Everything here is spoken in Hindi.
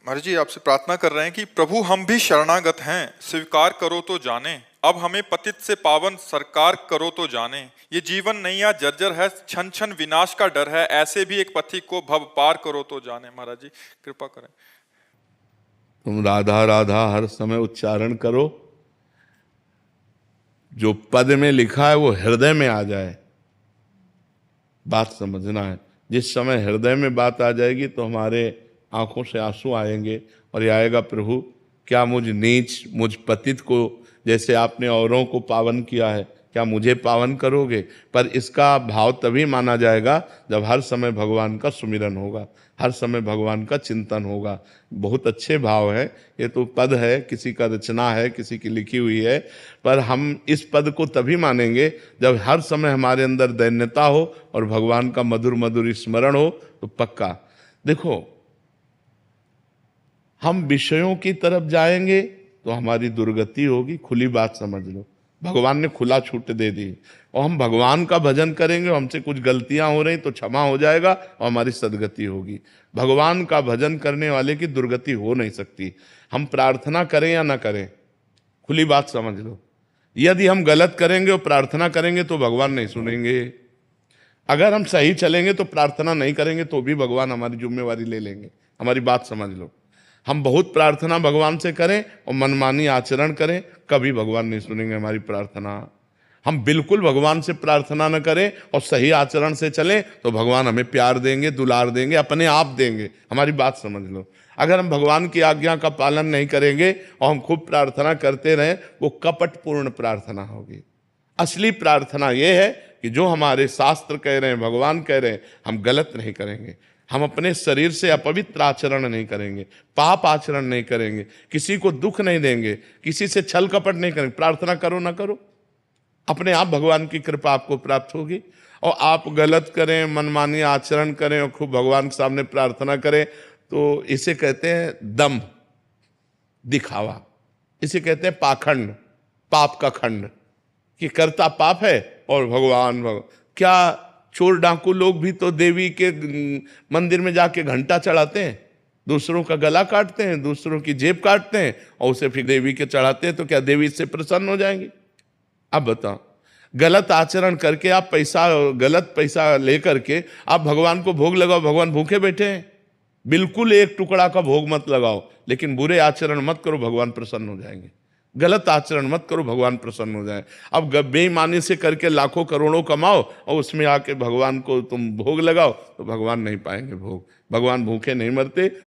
महाराज जी आपसे प्रार्थना कर रहे हैं कि प्रभु हम भी शरणागत हैं, स्वीकार करो तो जाने। अब हमें पतित से पावन सरकार करो तो जाने। ये जीवन नैया जर्जर है, छन छन विनाश का डर है, ऐसे भी एक पथिक को भव पार करो तो जाने। महाराज जी कृपा करें। तुम राधा राधा हर समय उच्चारण करो, जो पद में लिखा है वो हृदय में आ जाए। बात समझना है, जिस समय हृदय में बात आ जाएगी तो हमारे आंखों से आंसू आएंगे और ये आएगा, प्रभु क्या मुझ नीच मुझ पतित को जैसे आपने औरों को पावन किया है, क्या मुझे पावन करोगे। पर इसका भाव तभी माना जाएगा जब हर समय भगवान का सुमिरन होगा, हर समय भगवान का चिंतन होगा। बहुत अच्छे भाव है, ये तो पद है, किसी का रचना है, किसी की लिखी हुई है, पर हम इस पद को तभी मानेंगे जब हर समय हमारे अंदर दैन्यता हो और भगवान का मधुर मधुर स्मरण हो। तो पक्का देखो, हम विषयों की तरफ जाएंगे तो हमारी दुर्गति होगी। खुली बात समझ लो, भगवान ने खुला छूट दे दी। और हम भगवान का भजन करेंगे, हमसे कुछ गलतियां हो रही तो क्षमा हो जाएगा और हमारी सदगति होगी। भगवान का भजन करने वाले की दुर्गति हो नहीं सकती। हम प्रार्थना करें या ना करें, खुली बात समझ लो, यदि हम गलत करेंगे और प्रार्थना करेंगे तो भगवान नहीं सुनेंगे। अगर हम सही चलेंगे तो प्रार्थना नहीं करेंगे तो भी भगवान हमारी जिम्मेवारी ले लेंगे। हमारी बात समझ लो, हम बहुत प्रार्थना भगवान से करें और मनमानी आचरण करें, कभी भगवान नहीं सुनेंगे हमारी प्रार्थना। हम बिल्कुल भगवान से प्रार्थना न करें और सही आचरण से चलें तो भगवान हमें प्यार देंगे, दुलार देंगे, अपने आप देंगे। हमारी बात समझ लो, अगर हम भगवान की आज्ञा का पालन नहीं करेंगे और हम खूब प्रार्थना करते रहें, वो कपटपूर्ण प्रार्थना होगी। असली प्रार्थना ये है कि जो हमारे शास्त्र कह रहे हैं, भगवान कह रहे हैं, हम गलत नहीं करेंगे। हम अपने शरीर से अपवित्र आचरण नहीं करेंगे, पाप आचरण नहीं करेंगे, किसी को दुख नहीं देंगे, किसी से छल कपट नहीं करेंगे। प्रार्थना करो ना करो, अपने आप भगवान की कृपा आपको प्राप्त होगी। और आप गलत करें, मनमानी आचरण करें और खूब भगवान के सामने प्रार्थना करें तो इसे कहते हैं दम्भ, दिखावा। इसे कहते हैं पाखंड, पाप का खंड, कि करता पाप है और भगवान क्या चोर डाकू लोग भी तो देवी के मंदिर में जाके घंटा चढ़ाते हैं, दूसरों का गला काटते हैं, दूसरों की जेब काटते हैं और उसे फिर देवी के चढ़ाते हैं। तो क्या देवी इससे प्रसन्न हो जाएंगी? अब बताओ, गलत आचरण करके आप गलत पैसा लेकर के आप भगवान को भोग लगाओ, भगवान भूखे बैठे हैं। बिल्कुल एक टुकड़ा का भोग मत लगाओ, लेकिन बुरे आचरण मत करो, भगवान प्रसन्न हो जाएंगे। गलत आचरण मत करो, भगवान प्रसन्न हो जाए। अब बेईमानी से करके लाखों करोड़ों कमाओ और उसमें आके भगवान को तुम भोग लगाओ तो भगवान नहीं पाएंगे भोग। भगवान भूखे नहीं मरते।